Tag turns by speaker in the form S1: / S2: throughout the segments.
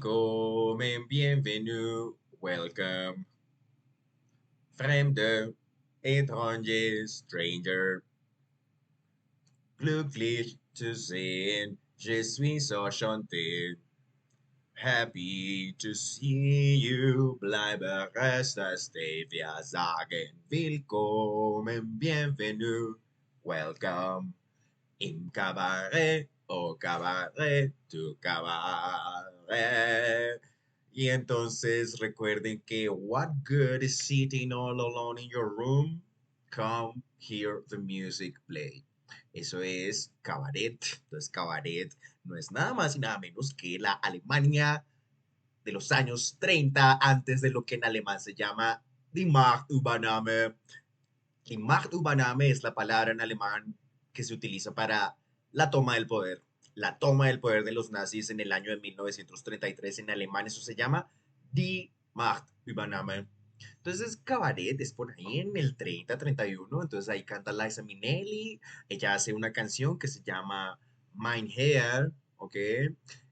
S1: Willkommen, bienvenue, welcome. Fremde, étranger, stranger. Glücklich zu sehen, je suis enchanté. Happy to see you, bleibe, resta, stay. Wir sagen willkommen, bienvenue, welcome. Im cabaret, oh cabaret, tu cabaret. Y entonces recuerden que what good is sitting all alone in your room? Come hear the music play. Eso es cabaret. Entonces cabaret no es nada más y nada menos que la Alemania de los años 30 antes de lo que en alemán se llama Die Machtübernahme. Die Machtübernahme es la palabra en alemán que se utiliza para la toma del poder. La toma del poder de los nazis en el año de 1933 en alemán, eso se llama Die Machtübernahme. Entonces, Cabaret es por ahí en el 30-31. Entonces ahí canta Liza Minnelli. Ella hace una canción que se llama Mein Herr, ¿ok?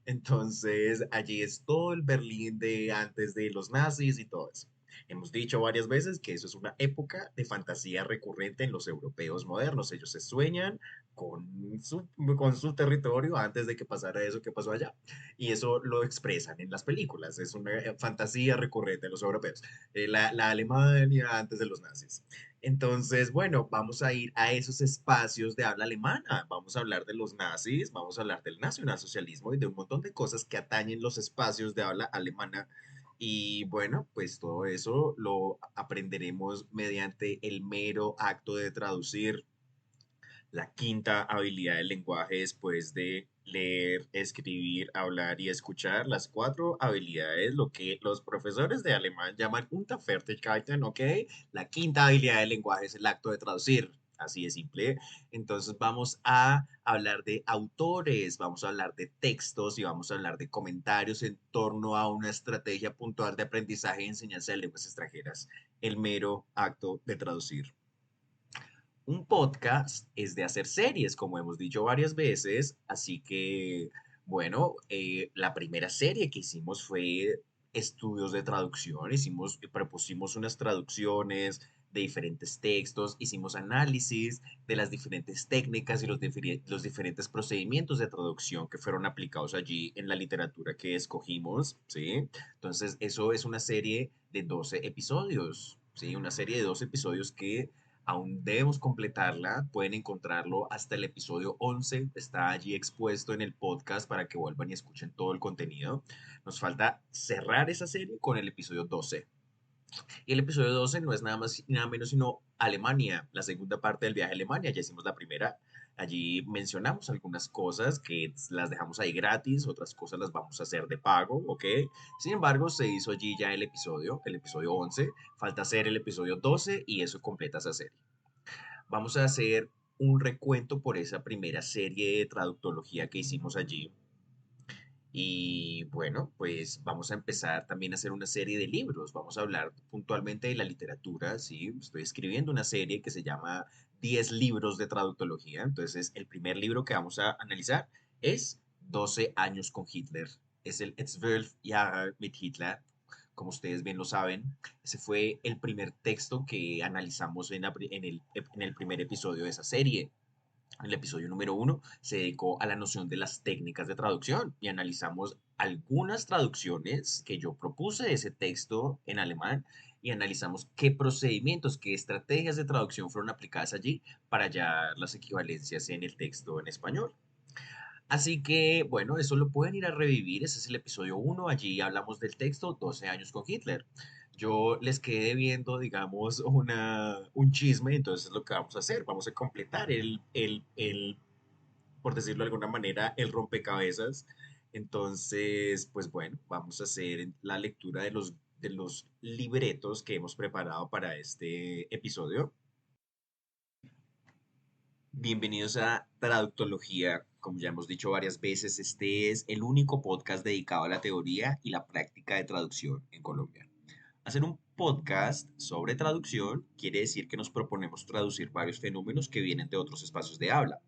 S1: Entonces allí es todo el Berlín de antes de los nazis y todo eso. Hemos dicho varias veces que eso es una época de fantasía recurrente en los europeos modernos. Ellos se sueñan con con su territorio antes de que pasara eso que pasó allá. Y eso lo expresan en las películas. Es una fantasía recurrente en los europeos. La Alemania antes de los nazis. Entonces, bueno, vamos a ir a esos espacios de habla alemana. Vamos a hablar de los nazis, vamos a hablar del nacionalsocialismo y de un montón de cosas que atañen los espacios de habla alemana. Y bueno, pues todo eso lo aprenderemos mediante el mero acto de traducir. La quinta habilidad del lenguaje después de leer, escribir, hablar y escuchar. Las cuatro habilidades, lo que los profesores de alemán llaman Unterfertigkeiten, ¿ok? La quinta habilidad del lenguaje es el acto de traducir. Así de simple. Entonces vamos a hablar de autores, vamos a hablar de textos y vamos a hablar de comentarios en torno a una estrategia puntual de aprendizaje y enseñanza de lenguas extranjeras. El mero acto de traducir. Un podcast es de hacer series, como hemos dicho varias veces, así que, bueno, la primera serie que hicimos fue estudios de traducción, propusimos unas traducciones de diferentes textos, hicimos análisis de las diferentes técnicas y los diferentes procedimientos de traducción que fueron aplicados allí en la literatura que escogimos, ¿sí? Entonces, eso es una serie de 12 episodios, ¿sí? Una serie de 12 episodios que aún debemos completarla. Pueden encontrarlo hasta el episodio 11. Está allí expuesto en el podcast para que vuelvan y escuchen todo el contenido. Nos falta cerrar esa serie con el episodio 12. Y el episodio 12 no es nada más y nada menos sino Alemania, la segunda parte del viaje a Alemania. Ya hicimos la primera. Allí mencionamos algunas cosas que las dejamos ahí gratis, otras cosas las vamos a hacer de pago, ¿ok? Sin embargo, se hizo allí ya el episodio 11. Falta hacer el episodio 12 y eso completa esa serie. Vamos a hacer un recuento por esa primera serie de traductología que hicimos allí. Y bueno, pues vamos a empezar también a hacer una serie de libros. Vamos a hablar puntualmente de la literatura, ¿sí? Estoy escribiendo una serie que se llama 10 libros de traductología. Entonces, el primer libro que vamos a analizar es 12 años con Hitler. Es el 12 Jahre mit Hitler, como ustedes bien lo saben. Ese fue el primer texto que analizamos en el primer episodio de esa serie. El episodio número uno se dedicó a la noción de las técnicas de traducción y analizamos algunas traducciones que yo propuse de ese texto en alemán y analizamos qué procedimientos, qué estrategias de traducción fueron aplicadas allí para hallar las equivalencias en el texto en español. Así que, bueno, eso lo pueden ir a revivir. Ese es el episodio uno. Allí hablamos del texto 12 años con Hitler. Yo les quedé viendo, digamos, un chisme, entonces es lo que vamos a hacer. Vamos a completar por decirlo de alguna manera, el rompecabezas. Entonces, pues bueno, vamos a hacer la lectura de los libretos que hemos preparado para este episodio. Bienvenidos a Traductología. Como ya hemos dicho varias veces, este es el único podcast dedicado a la teoría y la práctica de traducción en Colombia. Hacer un podcast sobre traducción quiere decir que nos proponemos traducir varios fenómenos que vienen de otros espacios de habla.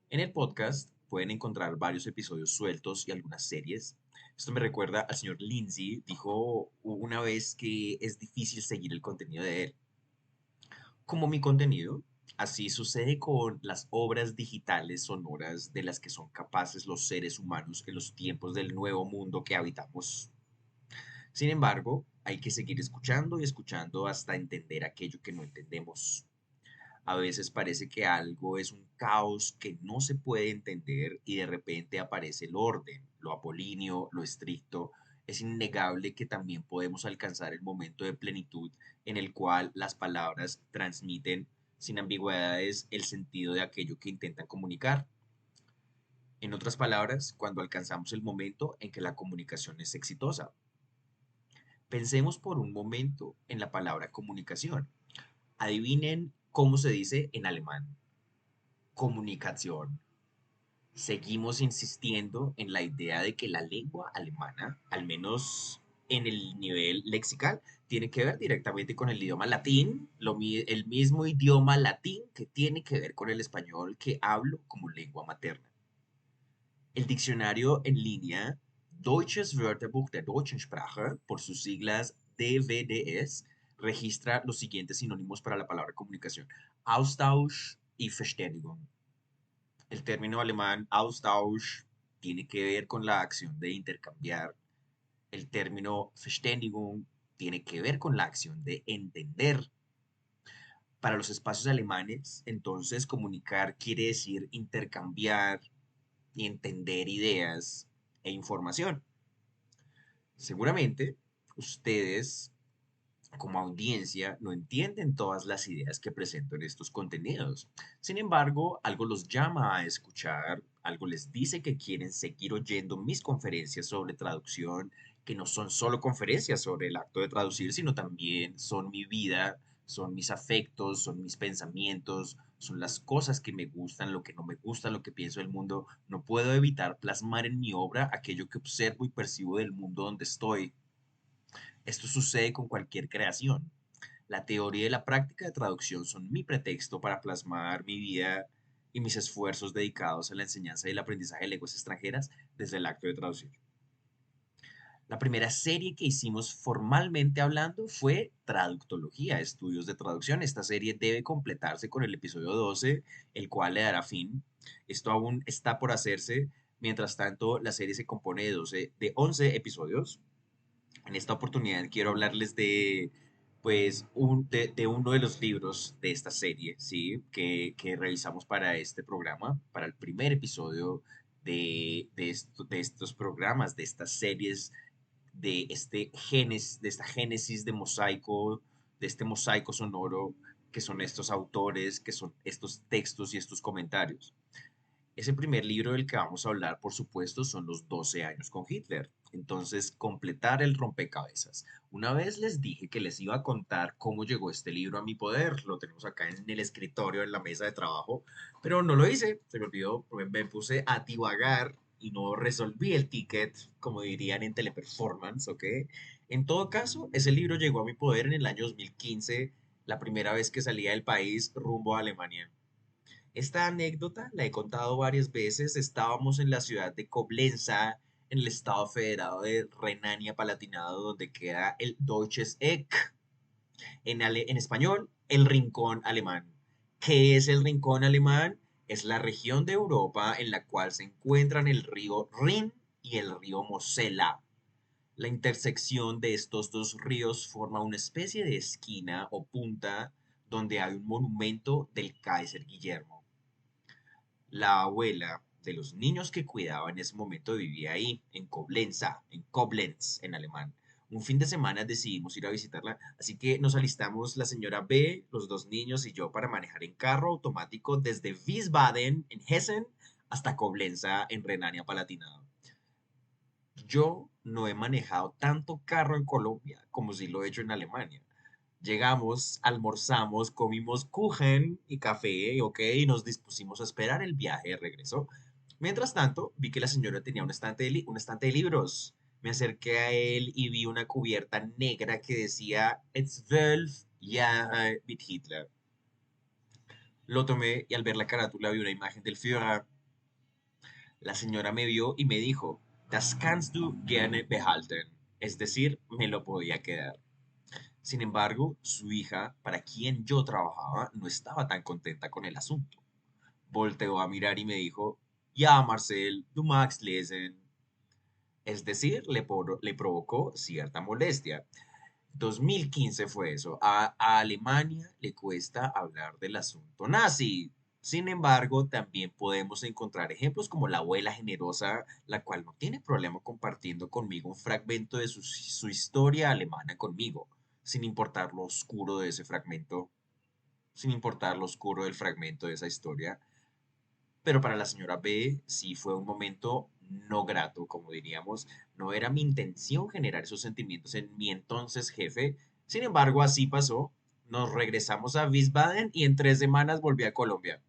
S1: En el podcast pueden encontrar varios episodios sueltos y algunas series. Esto me recuerda al señor Lindsay, dijo una vez que es difícil seguir el contenido de él. Como mi contenido, así sucede con las obras digitales sonoras de las que son capaces los seres humanos en los tiempos del nuevo mundo que habitamos. Sin embargo, hay que seguir escuchando y escuchando hasta entender aquello que no entendemos. A veces parece que algo es un caos que no se puede entender y de repente aparece el orden, lo apolíneo, lo estricto. Es innegable que también podemos alcanzar el momento de plenitud en el cual las palabras transmiten sin ambigüedades el sentido de aquello que intentan comunicar. En otras palabras, cuando alcanzamos el momento en que la comunicación es exitosa. Pensemos por un momento en la palabra comunicación. Adivinen cómo se dice en alemán. Comunicación. Seguimos insistiendo en la idea de que la lengua alemana, al menos en el nivel lexical, tiene que ver directamente con el idioma latín, el mismo idioma latín que tiene que ver con el español que hablo como lengua materna. El diccionario en línea Deutsches Wörterbuch der deutschen Sprache, por sus siglas DWDS, registra los siguientes sinónimos para la palabra comunicación: Austausch y Verständigung. El término alemán Austausch tiene que ver con la acción de intercambiar. El término Verständigung tiene que ver con la acción de entender. Para los espacios alemanes, entonces, comunicar quiere decir intercambiar y entender ideas e información. Seguramente ustedes como audiencia no entienden todas las ideas que presento en estos contenidos. Sin embargo, algo los llama a escuchar, algo les dice que quieren seguir oyendo mis conferencias sobre traducción, que no son solo conferencias sobre el acto de traducir, sino también son mi vida, son mis afectos, son mis pensamientos, son las cosas que me gustan, lo que no me gusta, lo que pienso del mundo. No puedo evitar plasmar en mi obra aquello que observo y percibo del mundo donde estoy. Esto sucede con cualquier creación. La teoría y la práctica de traducción son mi pretexto para plasmar mi vida y mis esfuerzos dedicados a la enseñanza y el aprendizaje de lenguas extranjeras desde el acto de traducir. La primera serie que hicimos formalmente hablando fue Traductología, estudios de traducción. Esta serie debe completarse con el episodio 12, el cual le dará fin. Esto aún está por hacerse. Mientras tanto, la serie se compone de 11 episodios. En esta oportunidad quiero hablarles de, pues, de uno de los libros de esta serie, ¿sí? Que realizamos para este programa, para el primer episodio de estos programas, de estas series, de esta génesis de mosaico, de este mosaico sonoro, que son estos autores, que son estos textos y estos comentarios. Ese primer libro del que vamos a hablar, por supuesto, son los 12 años con Hitler. Entonces, completar el rompecabezas. Una vez les dije que les iba a contar cómo llegó este libro a mi poder. Lo tenemos acá en el escritorio, en la mesa de trabajo, pero no lo hice. Se me olvidó, me puse a divagar y no resolví el ticket, como dirían en Teleperformance, ¿ok? En todo caso, ese libro llegó a mi poder en el año 2015, la primera vez que salía del país rumbo a Alemania. Esta anécdota la he contado varias veces. Estábamos en la ciudad de Coblenza, en el estado federado de Renania-Palatinado, donde queda el Deutsches Eck. En español, el Rincón Alemán. ¿Qué es el Rincón Alemán? Es la región de Europa en la cual se encuentran el río Rin y el río Mosela. La intersección de estos dos ríos forma una especie de esquina o punta donde hay un monumento del Kaiser Guillermo. La abuela de los niños que cuidaba en ese momento vivía ahí, en Coblenza, en Koblenz, en alemán. Un fin de semana decidimos ir a visitarla, así que nos alistamos la señora B, los dos niños y yo para manejar en carro automático desde Wiesbaden, en Hessen, hasta Coblenza, en Renania-Palatinado. Yo no he manejado tanto carro en Colombia como si lo he hecho en Alemania. Llegamos, almorzamos, comimos kuchen y café, ok, y nos dispusimos a esperar el viaje de regreso. Mientras tanto, vi que la señora tenía un estante de libros. Me acerqué a él y vi una cubierta negra que decía "12 Jahre mit Hitler". Lo tomé y al ver la carátula vi una imagen del Führer. La señora me vio y me dijo, Das kannst du gerne behalten, es decir, me lo podía quedar. Sin embargo, su hija, para quien yo trabajaba, no estaba tan contenta con el asunto. Volteó a mirar y me dijo, ya, Marcel, du magst lesen. Es decir, le provocó cierta molestia. 2015 fue eso. A Alemania le cuesta hablar del asunto nazi. Sin embargo, también podemos encontrar ejemplos como la abuela generosa, la cual no tiene problema compartiendo conmigo un fragmento de su historia alemana conmigo, sin importar lo oscuro de ese fragmento, sin importar lo oscuro del fragmento de esa historia. Pero para la señora B sí fue un momento no grato, como diríamos. No era mi intención generar esos sentimientos en mi entonces jefe. Sin embargo, así pasó. Nos regresamos a Wiesbaden y en 3 semanas volví a Colombia.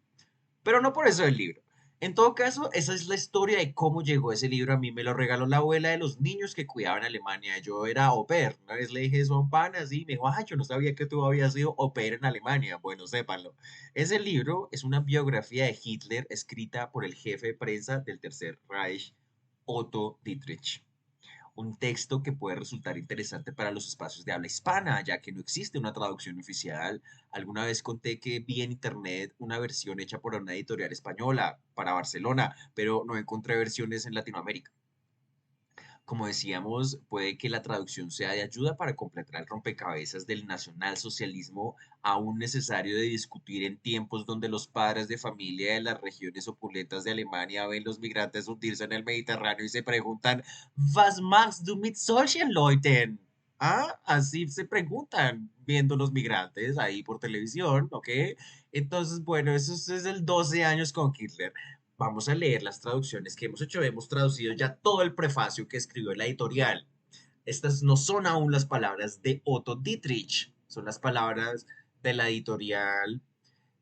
S1: Pero no por eso el libro. En todo caso, esa es la historia de cómo llegó ese libro. A mí me lo regaló la abuela de los niños que cuidaba en Alemania. Yo era au pair. Una vez le dije eso a un pan así, me dijo, ah, yo no sabía que tú habías sido au pair en Alemania. Bueno, sépanlo. Ese libro es una biografía de Hitler escrita por el jefe de prensa del Tercer Reich, Otto Dietrich. Un texto que puede resultar interesante para los espacios de habla hispana, ya que no existe una traducción oficial. Alguna vez conté que vi en internet una versión hecha por una editorial española para Barcelona, pero no encontré versiones en Latinoamérica. Como decíamos, puede que la traducción sea de ayuda para completar el rompecabezas del nacionalsocialismo aún necesario de discutir en tiempos donde los padres de familia de las regiones opulentas de Alemania ven los migrantes hundirse en el Mediterráneo y se preguntan, ¿Was machst du mit solchen Leuten? ¿Ah? Así se preguntan viendo los migrantes ahí por televisión, ¿ok? Entonces, bueno, es el 12 años con Hitler. Vamos a leer las traducciones que hemos hecho. Hemos traducido ya todo el prefacio que escribió la editorial. Estas no son aún las palabras de Otto Dietrich, son las palabras de la editorial.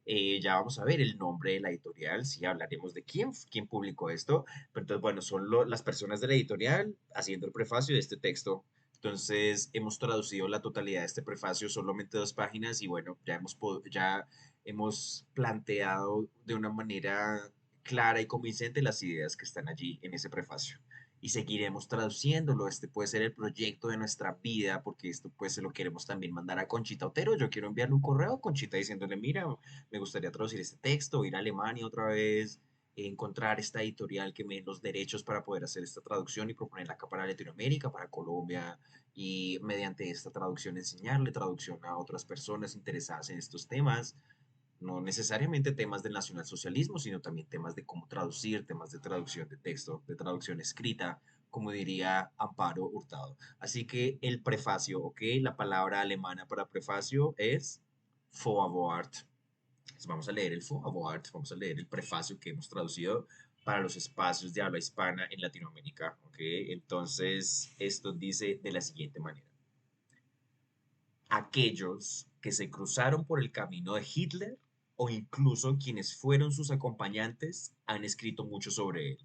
S1: Ya vamos a ver el nombre de la editorial, sí hablaremos de quién publicó esto. Pero entonces, bueno, son las personas de la editorial haciendo el prefacio de este texto. Entonces, hemos traducido la totalidad de este prefacio, solamente 2 páginas, y bueno, ya hemos planteado de una manera clara y convincente las ideas que están allí en ese prefacio. Y seguiremos traduciéndolo. Este puede ser el proyecto de nuestra vida, porque esto pues se lo queremos también mandar a Conchita Otero. Yo quiero enviarle un correo a Conchita diciéndole, mira, me gustaría traducir este texto, ir a Alemania otra vez, encontrar esta editorial que me den los derechos para poder hacer esta traducción y proponerla acá para Latinoamérica, para Colombia, y mediante esta traducción enseñarle traducción a otras personas interesadas en estos temas. No necesariamente temas del nacionalsocialismo, sino también temas de cómo traducir, temas de traducción de texto, de traducción escrita, como diría Amparo Hurtado. Así que el prefacio, ¿ok? La palabra alemana para prefacio es Vorwort. Entonces vamos a leer el Vorwort, vamos a leer el prefacio que hemos traducido para los espacios de habla hispana en Latinoamérica, ¿ok? Entonces, esto dice de la siguiente manera. Aquellos que se cruzaron por el camino de Hitler o incluso quienes fueron sus acompañantes han escrito mucho sobre él.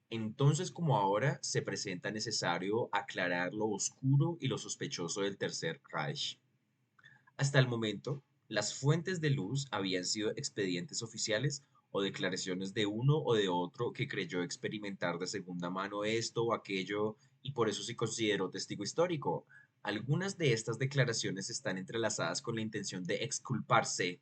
S1: Entonces, como ahora, se presenta necesario aclarar lo oscuro y lo sospechoso del Tercer Reich. Hasta el momento, las fuentes de luz habían sido expedientes oficiales o declaraciones de uno o de otro que creyó experimentar de segunda mano esto o aquello y por eso se consideró testigo histórico. Algunas de estas declaraciones están entrelazadas con la intención de exculparse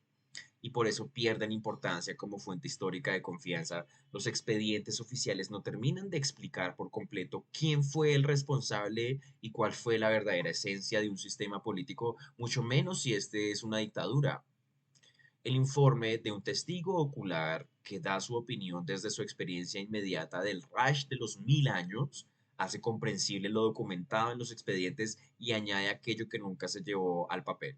S1: y por eso pierden importancia como fuente histórica de confianza. Los expedientes oficiales no terminan de explicar por completo quién fue el responsable y cuál fue la verdadera esencia de un sistema político, mucho menos si este es una dictadura. El informe de un testigo ocular que da su opinión desde su experiencia inmediata del Reich de los 1000 años hace comprensible lo documentado en los expedientes y añade aquello que nunca se llevó al papel.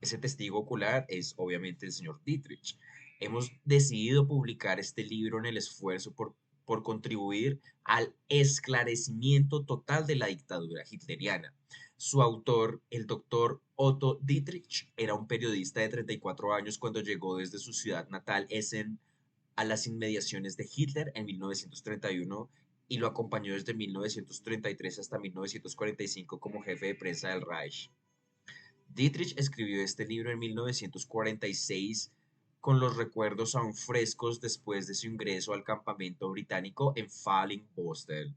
S1: Ese testigo ocular es obviamente el señor Dietrich. Hemos decidido publicar este libro en el esfuerzo por contribuir al esclarecimiento total de la dictadura hitleriana. Su autor, el doctor Otto Dietrich, era un periodista de 34 años cuando llegó desde su ciudad natal, Essen, a las inmediaciones de Hitler en 1931 y lo acompañó desde 1933 hasta 1945 como jefe de prensa del Reich. Dietrich escribió este libro en 1946 con los recuerdos aún frescos después de su ingreso al campamento británico en Fallingbostel.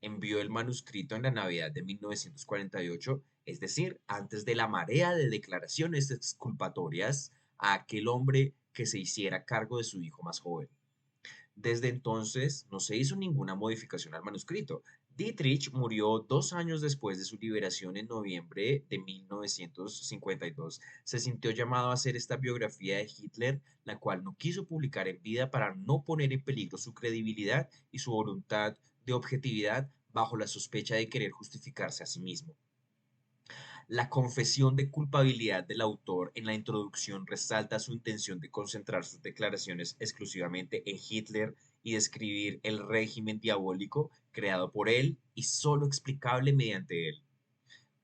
S1: Envió el manuscrito en la Navidad de 1948, es decir, antes de la marea de declaraciones exculpatorias, a aquel hombre que se hiciera cargo de su hijo más joven. Desde entonces no se hizo ninguna modificación al manuscrito. Dietrich murió 2 años después de su liberación en noviembre de 1952. Se sintió llamado a hacer esta biografía de Hitler, la cual no quiso publicar en vida para no poner en peligro su credibilidad y su voluntad de objetividad bajo la sospecha de querer justificarse a sí mismo. La confesión de culpabilidad del autor en la introducción resalta su intención de concentrar sus declaraciones exclusivamente en Hitler y describir el régimen diabólico creado por él y solo explicable mediante él.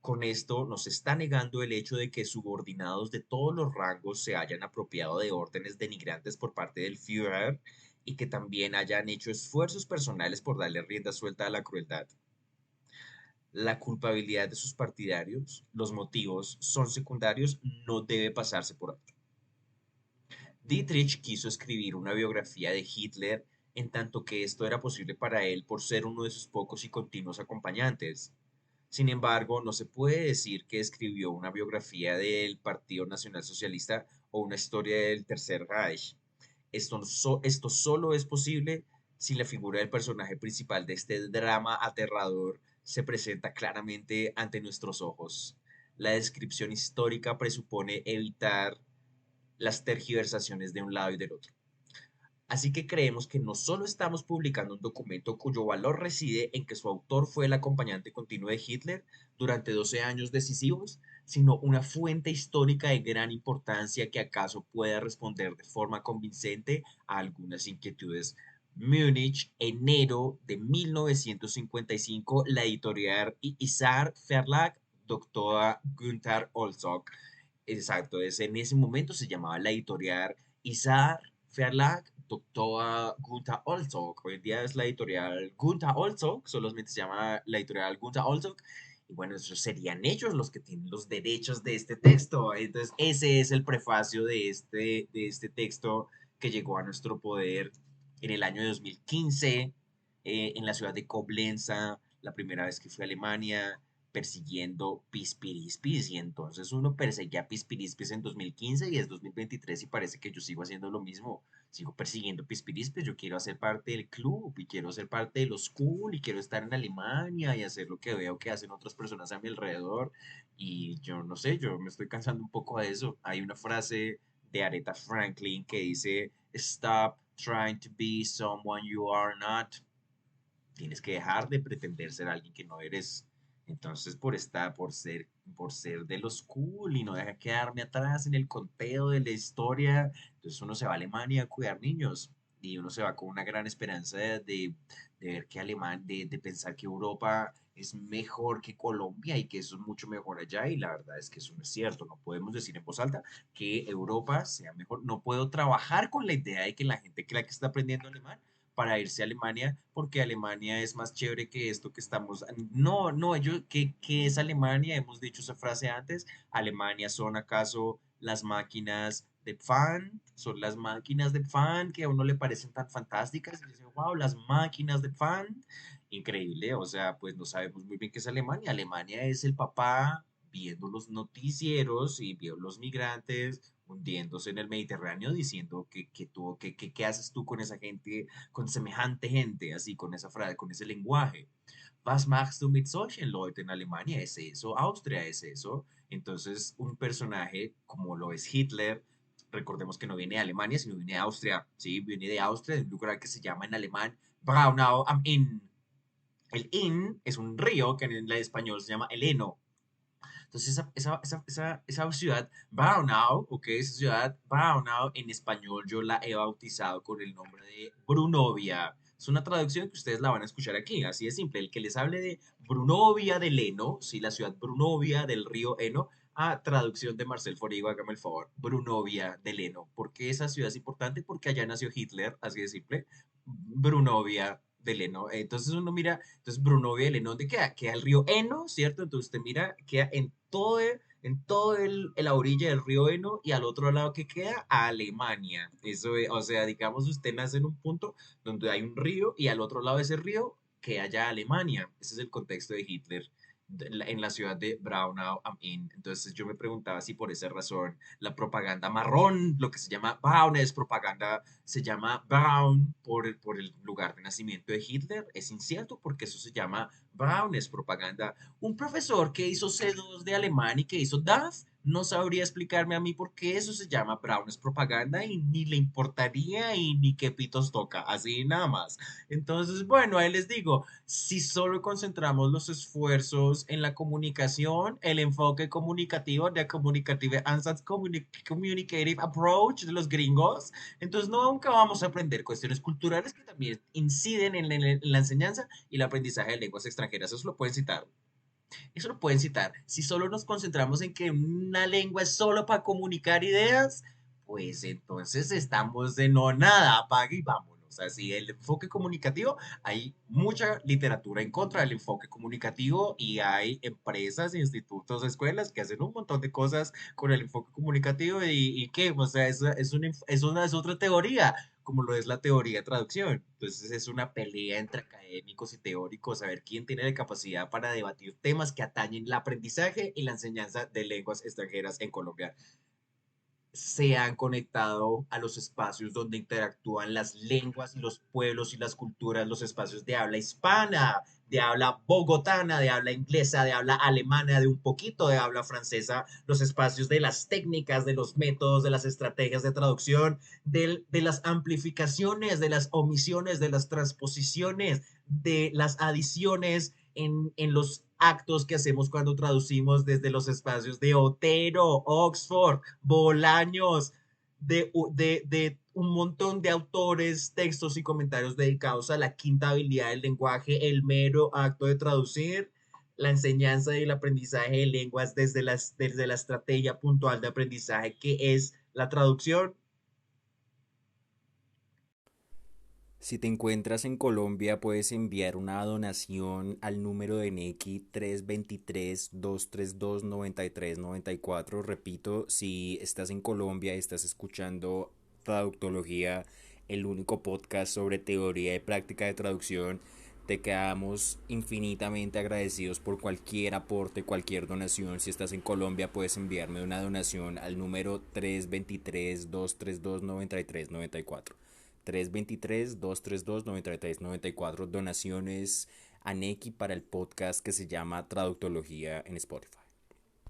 S1: Con esto nos está negando el hecho de que subordinados de todos los rangos se hayan apropiado de órdenes denigrantes por parte del Führer y que también hayan hecho esfuerzos personales por darle rienda suelta a la crueldad. La culpabilidad de sus partidarios, los motivos son secundarios, no debe pasarse por alto. Dietrich quiso escribir una biografía de Hitler en tanto que esto era posible para él por ser uno de sus pocos y continuos acompañantes. Sin embargo, no se puede decir que escribió una biografía del Partido Nacional Socialista o una historia del Tercer Reich. Esto solo es posible si la figura del personaje principal de este drama aterrador se presenta claramente ante nuestros ojos. La descripción histórica presupone evitar las tergiversaciones de un lado y del otro. Así que creemos que no solo estamos publicando un documento cuyo valor reside en que su autor fue el acompañante continuo de Hitler durante 12 años decisivos, sino una fuente histórica de gran importancia que acaso pueda responder de forma convincente a algunas inquietudes. Múnich, enero de 1955, la editorial Isar Verlag, doctora Günther Olzok. Exacto, en ese momento se llamaba la editorial Isar Verlag, doctora Gunther Olzok. Hoy en día es la editorial Gunther Olzok, solamente se llama la editorial Gunther Olzok. Y bueno, esos serían ellos los que tienen los derechos de este texto. Entonces, ese es el prefacio de este texto que llegó a nuestro poder en el año 2015, en la ciudad de Coblenza, la primera vez que fui a Alemania persiguiendo Pispirispis y entonces uno perseguía Pispirispis en 2015 y es 2023 y parece que yo sigo haciendo lo mismo, sigo persiguiendo Pispirispis, yo quiero hacer parte del club y quiero ser parte de los cool y quiero estar en Alemania y hacer lo que veo que hacen otras personas a mi alrededor y yo no sé, yo me estoy cansando un poco de eso. Hay una frase de Aretha Franklin que dice, Stop trying to be someone you are not. Tienes que dejar de pretender ser alguien que no eres. Entonces, por ser de los cool y no dejar quedarme atrás en el conteo de la historia, entonces uno se va a Alemania a cuidar niños y uno se va con una gran esperanza de ver que de pensar que Europa es mejor que Colombia y que eso es mucho mejor allá y la verdad es que eso no es cierto, no podemos decir en voz alta que Europa sea mejor, no puedo trabajar con la idea de que la gente que está aprendiendo alemán para irse a Alemania, porque Alemania es más chévere que esto que estamos. No, no, ellos, ¿qué es Alemania? Hemos dicho esa frase antes. Alemania son acaso las máquinas de fan, son las máquinas de fan que a uno le parecen tan fantásticas. Y dice, wow, las máquinas de fan. Increíble, o sea, pues no sabemos muy bien qué es Alemania. Alemania es el papá viendo los noticieros y viendo los migrantes hundiéndose en el Mediterráneo diciendo qué haces tú con esa gente, con semejante gente, así, con esa frase, con ese lenguaje. Was machst du mit solchen Leuten en Alemania? Es eso, Austria es eso. Entonces, un personaje como lo es Hitler, recordemos que no viene de Alemania, sino viene de Austria, ¿sí? Viene de Austria, de un lugar que se llama en alemán Braunau am Inn. El Inn es un río que en el español se llama el Eno. Entonces, esa ciudad, Braunau, ok, esa ciudad, Braunau, en español yo la he bautizado con el nombre de Brunovia. Es una traducción que ustedes la van a escuchar aquí, así de simple. El que les hable de Brunovia del Eno, sí, la ciudad Brunovia del río Eno, a traducción de Marcel Forigo, hágame el favor, Brunovia del Eno. ¿Por qué esa ciudad es importante? Porque allá nació Hitler, así de simple. Brunovia del Eno. Entonces uno mira, entonces Brunovia del Eno, ¿dónde queda? Queda el río Eno, ¿cierto? Entonces usted mira, queda en todo en todo la orilla del río Eno y al otro lado que queda, Alemania. Eso es, o sea, digamos, usted nace en un punto donde hay un río y al otro lado de ese río que haya Alemania. Ese es el contexto de Hitler en la ciudad de Braunau am Inn. Entonces yo me preguntaba si por esa razón la propaganda marrón, lo que se llama Braun es propaganda, se llama Braun por el lugar de nacimiento de Hitler. Es incierto porque eso se llama Braun es propaganda. Un profesor que hizo C2 de alemán y que hizo DAF no sabría explicarme a mí por qué eso se llama Brown es propaganda y ni le importaría y ni qué pitos toca, así nada más. Entonces, bueno, ahí les digo, si solo concentramos los esfuerzos en la comunicación, el enfoque comunicativo de Communicative Ansatz Communicative Approach de los gringos, entonces nunca vamos a aprender cuestiones culturales que también inciden en la enseñanza y el aprendizaje de lenguas extranjeras. Eso lo pueden citar. Eso lo pueden citar. Si solo nos concentramos en que una lengua es solo para comunicar ideas, pues entonces estamos de no nada, apague y vámonos. Así, el enfoque comunicativo, hay mucha literatura en contra del enfoque comunicativo y hay empresas, institutos, escuelas que hacen un montón de cosas con el enfoque comunicativo y qué, o sea, es otra teoría, como lo es la teoría de traducción. Entonces es una pelea entre académicos y teóricos, a ver quién tiene la capacidad para debatir temas que atañen el aprendizaje y la enseñanza de lenguas extranjeras en Colombia. Se han conectado a los espacios donde interactúan las lenguas y los pueblos y las culturas, los espacios de habla hispana, de habla bogotana, de habla inglesa, de habla alemana, de un poquito de habla francesa, los espacios de las técnicas, de los métodos, de las estrategias de traducción, de las amplificaciones, de las omisiones, de las transposiciones, de las adiciones en los actos que hacemos cuando traducimos desde los espacios de Otero, Oxford, Bolaños, de un montón de autores, textos y comentarios dedicados a la quinta habilidad del lenguaje, el mero acto de traducir, la enseñanza y el aprendizaje de lenguas desde la estrategia puntual de aprendizaje que es la traducción.
S2: Si te encuentras en Colombia, puedes enviar una donación al número de Nequi 323-232-9394. Repito, si estás en Colombia y estás escuchando Traductología, el único podcast sobre teoría y práctica de traducción, te quedamos infinitamente agradecidos por cualquier aporte, cualquier donación. Si estás en Colombia, puedes enviarme una donación al número 323-232-9394. 323-232-9394 donaciones a Neki para el podcast que se llama Traductología en Spotify.